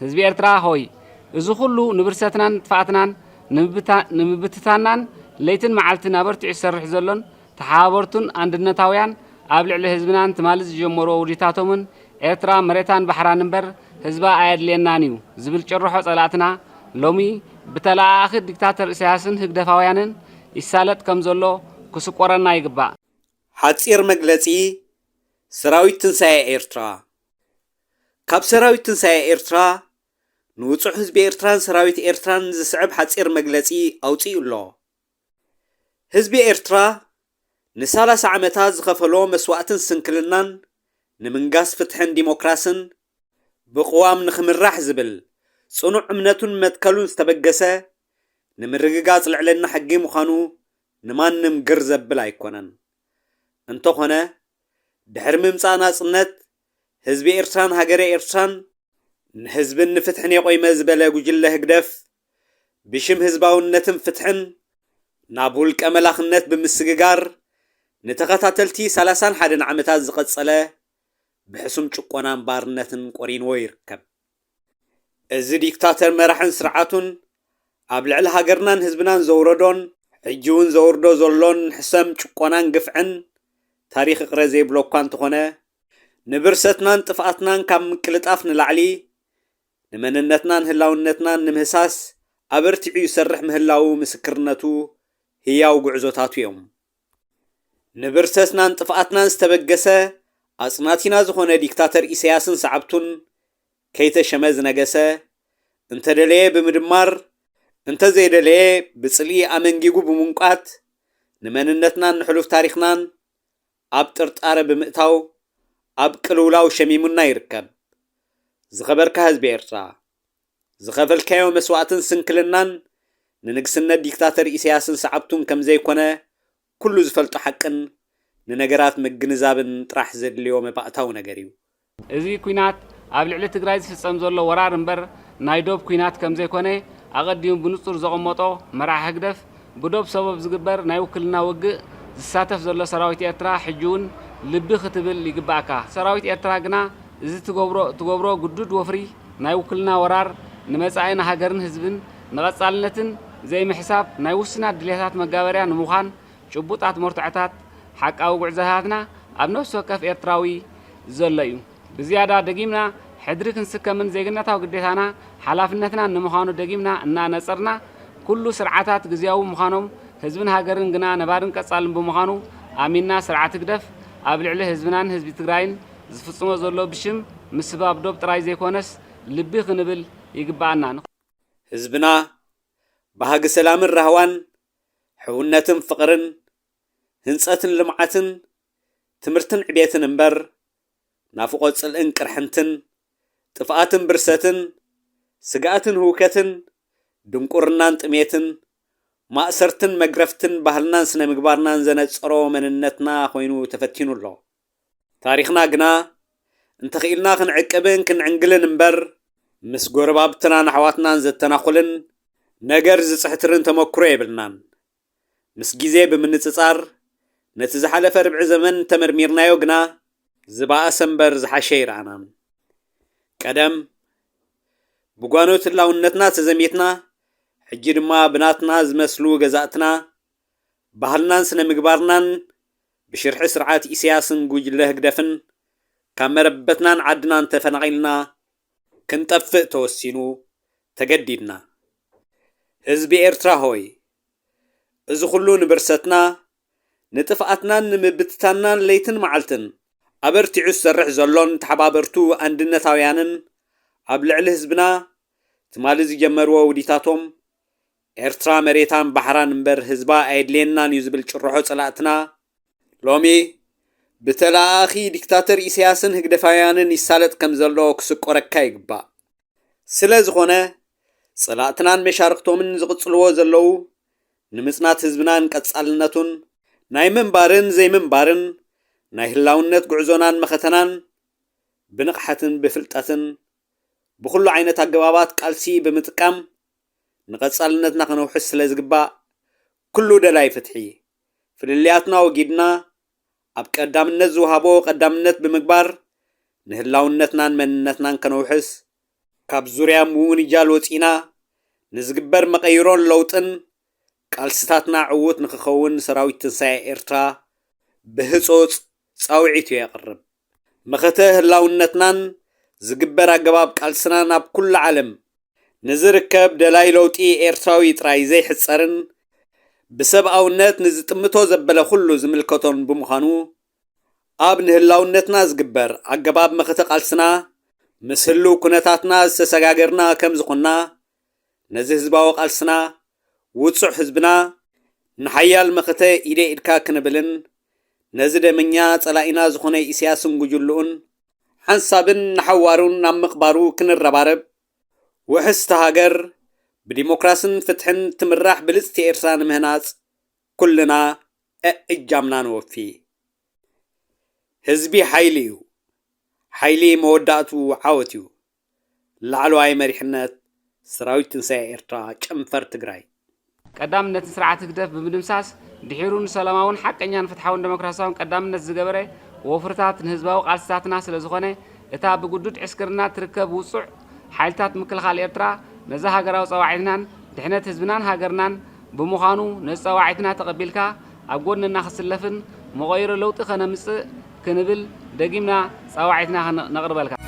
ህዝቢ ኤርትራ ሆይ እዚ ኩሉ ንብርሰትናን ጥፋትናን ንምብትታናን ለይትን መዓልትን አበርቲዑ ይሰርሕ ዘሎን ተሓባበርቱን አንድነታውያን ኣብ ልዕሊ ህዝብናን ትማልዝ ዝጀመሮ ውዲታቶምን ኤርትራ መሬታን ባሕራን እምበር ህዝባ ኣየድልየናን እዩ ዝብል ጭርሖ ጸላእትና ሎሚ ብተላኣኺ ዲክታተር ኢሳያስን ህግደፋውያንን ይሳለጥ ከም ዘሎ ክስቆረና ይግባእ። ሓጺር መግለጺ ሰራዊት ትንሳኤ ኤርትራ ካብ ሰራዊት ትንሳኤ ኤርትራ ንውፁሕ ህዝቢ ኤርትራን ሰራዊት ኤርትራን ዝስዕብ ሓጺር መግለጺ ኣውፂኡ ኣሎ። ህዝቢ ኤርትራ ን30 ዓመታት ዝኸፈሎ መስዋዕትን ስንክልናን ንምንጋስ ፍትሕን ዲሞክራስን ብቕዋም ንኽምራሕ ዝብል ጽኑዕ እምነቱን መትከሉን ዝተበገሰ ንምርግጋጽ ልዕልና ሕጊ ምዃኑ ንማንም ግር ዘብል ኣይኮነን። እንተኾነ ድሕሪ ምምጻእ ናጽነት ህዝቢ ኤርትራን ሃገረ ኤርትራን ንህዝብን ንፍትሕን የቆይመ ዝበለ ጉጅለ ህግደፍ ብሽም ህዝባውነትን ፍትሕን ናብ ውልቀ መላኽነት ብምስግጋር ንተኸታተልቲ 31 ዓመታት ዝቐጸለ ብሕሱም ጭቆናን ባርነትን ቆሪንዎ ይርከብ። እዚ ዲክታተር መራሕን ስርዓቱን ኣብ ልዕሊ ሃገርናን ህዝብናን ዘውረዶን ሕጂ እውን ዘውርዶ ዘሎን ሕሰም ጭቆናን ግፍዕን ታሪክ ቅረ ዘይብሎ እኳ እንተኾነ ንብርሰትናን ጥፍኣትናን ካብ ምቅልጣፍ ንላዕሊ ንመንነትናን ህላውነትናን ንምህሳስ ኣበርቲዑ ይሰርሕ ምህላው ምስክርነቱ ህያው ጉዕዞታቱ እዮም። ንብርሰትናን ጥፍኣትናን ዝተበገሰ ኣጽናቲና ዝኾነ ዲክታተር ኢሳያስን ሰዓብቱን ከይተሸመ ዝነገሰ እንተደለየ ብምድማር እንተዘይደለየ ብጽልኢ ኣመንጊጉ ብምንቋት ንመንነትናን ንሕሉፍ ታሪኽናን ኣብ ጥርጣረ ብምእታው ኣብ ቅልውላው ሸሚሙና ይርከብ። ዝኸበርካ ህዝቢ ኤርትራ ዝኸፈልካዮ መስዋዕትን ስንክልናን ንንግስነት ዲክታተር ኢሳያስን ሰዓብቱን ከም ዘይኮነ ኩሉ ዝፈልጦ ሓቅን ንነገራት ምግንዛብን ጥራሕ ዘድልዮ መባእታው ነገር እዩ። እዚ ኩናት ኣብ ልዕሊ ትግራይ ዝፍጸም ዘሎ ወራር እምበር ናይ ዶብ ኩናት ከም ዘይኮነ ኣቐዲሙ ብንጹር ዘቐመጦ መራሒ ህግደፍ ብዶብ ሰበብ ዝግበር ናይ ውክልና ውግእ ዝሳተፍ ዘሎ ሰራዊት ኤርትራ ሕጂ እውን ልቢ ክትብል ይግባእካ። ሰራዊት ኤርትራ ግና እዚ ትገብሮ ጉዱድ ወፍሪ ናይ ውክልና ወራር ንመጻኢ ሃገርን ህዝብን ንቐጻልነትን ዘይምሕሳብ ናይ ውስናት ድሌታት መጋበርያ ንምዃን ጭቡጣት መርትዖታት ሓቃዊ ጉዕዞታትና ኣብ ነፍሲ ወከፍ ኤርትራዊ ዘሎ እዩ። ብዝያዳ ደጊምና ሕድሪ ክንስከምን ዜግነታዊ ግዴታና ሓላፍነትና ንምዃኑ ደጊምና እናነጸርና ኩሉ ስርዓታት ግዝያዊ ምዃኖም ህዝብን ሃገርን ግና ነባርን ቀጻልን ብምዃኑ ኣሚንና ስርዓት ግደፍ ኣብ ልዕሊ ህዝብናን ህዝቢ ትግራይን ዝፍጽሞ ዘሎ ብሽም ምስባብ ዶብ ጥራይ ዘይኮነስ ልቢ ክንብል ይግባአና። ህዝብና ባህጊ ሰላምን ራህዋን ሕውነትን ፍቕርን ህንጸትን ልምዓትን ትምህርትን ዕቤትን እምበር ናፍቆ ጽልእን ቅርሕንትን ጥፍኣትን ብርሰትን ስጋኣትን ህውከትን ድንቁርናን ጥሜትን ማእሰርትን መግረፍትን ባህልናን ስነ ምግባርናን ዘነጸሮ መንነትና ኮይኑ ተፈቲኑ ኣሎ። ታሪኽና ግና እንተኽኢልና ክንዕቅብን ክንዕንግልን እምበር ምስ ጎረባብትናን ኣሕዋትናን ዘተናኹልን ነገር ዝጽሕትርን ተመክሮ የብልናን። ምስ ግዜ ብምንጽጻር ነቲ ዝሓለፈ ርብዒ ዘመን ተመርሚርናዮ ግና ዝበኣሰ እምበር ዝሓሸ ይረኣናን። ቀደም ብጓኖት ህላውነትና ተዘሚትና ሕጂ ድማ ብናትና ዝመስሉ ገዛእትና ባህልናን ስነ ምግባርናን ብሽርሒ ስርዓት ኢሳያስን ጉጅለ ህግደፍን ካብ መረበትናን ዓድናን ተፈናቒልና ክንጠፍእ ተወሲኑ ተገዲድና። ህዝቢ ኤርትራ ሆይ እዚ ኩሉ ንብርሰትና ንጥፍኣትናን ንምብትታናን ለይትን መዓልትን ኣበርቲዑ ዝሰርሕ ዘሎን ተሓባበርቱ አንድነታውያንን ኣብ ልዕሊ ህዝብና ትማሊ ዝጀመርዎ ውዲታቶም ኤርትራ መሬታን ባሕራን እምበር ህዝባ ኣይድልየናን እዩ ዝብል ጭርሖ ጸላእትና ሎሚ ብተላኣኺ ዲክታተር ኢሳያስን ህግደፋውያንን ይሳለጥ ከም ዘሎ ክስቆረካ ይግባእ። ስለ ዝኾነ ጸላእትናን መሻርክቶምን ዝቕጽልዎ ዘለዉ ንምጽናት ህዝብናን ቀጻልነቱን ናይ ምንባርን ዘይምንባርን ናይ ህላውነት ጉዕዞናን መኸተናን ብንቕሓትን ብፍልጠትን ብኩሉ ዓይነት ኣገባባት ቃልሲ ብምጥቃም ንቐጻልነትና ክንውሕስ ስለ ዝግባእ ኩሉ ደላይ ፍትሒ ፍልልያትና ወጊድና ኣብ ቀዳምነት ዝውሃቦ ቀዳምነት ብምግባር ንህላውነትናን መንነትናን ከነውሕስ ካብ ዙርያ ምውንጃል ወፂና ንዝግበር መቐይሮን ለውጥን ቃልስታትና ዕውት ንክኸውን ሰራዊት ትንሳኤ ኤርትራ ብህፆፅ ፃውዒቱ የቕርብ መኸተ ህላውነትናን ዝግበር ኣገባብ ቃልስና ናብ ኩሉ ዓለም ንዝርከብ ደላይ ለውጢ ኤርትራዊ ጥራይ ዘይሕፀርን ብሰብኣውነት ንዝጥምቶ ዘበለ ኩሉ ዝምልከቶን ብምዃኑ ኣብ ንህላውነትና ዝግበር ኣገባብ መኸተ ቃልስና ምስ ህልው ኩነታትና ዝተሰጋገርና ከም ዝኾንና ነዚ ህዝባዊ ቃልስና ውፁዕ ህዝብና ንሓያል መኸተ ኢደ ኢድካ ክንብልን ነዚ ደመኛ ጸላኢና ዝኾነ ኢሳያስን ጉጅሉኡን ሓንሳብን ንሓዋሩን ናብ ምቕባሩ ክንረባረብ ውሕስቲ ሃገር ብዲሞክራስን ፍትሕን ትምራሕ ብልፅቲ ኤርትራ ንምህናፅ ኩልና እጃምና ንወፊ ህዝቢ ሓይሊ እዩ ሓይሊ መወዳእቱ ዓወት እዩ ላዕለዋይ መሪሕነት ሰራዊት ትንሳኤ ኤርትራ ጨንፈር ትግራይ ቀዳምነት ስርዓት ህግደፍ ብምድምሳስ ድሒሩን ሰላማውን ሓቀኛን ፍትሓውን ዲሞክራሲያውን ቀዳምነት ዝገበረ ወፍርታት ንህዝባዊ ቃልስታትና ስለ ዝኾነ እታ ብጉዱድ ዕስክርና ትርከብ ውፁዕ ሓይልታት ምክልኻል ኤርትራ ነዛ ሃገራዊ ፀዋዒትናን ድሕነት ህዝብናን ሃገርናን ብምዃኑ ነዚ ፀዋዒትና ተቐቢልካ ኣብ ጎንና ክስለፍን መቐይሮ ለውጢ ኸነምፅእ ክንብል ደጊምና ፀዋዒትና ነቕርበልካ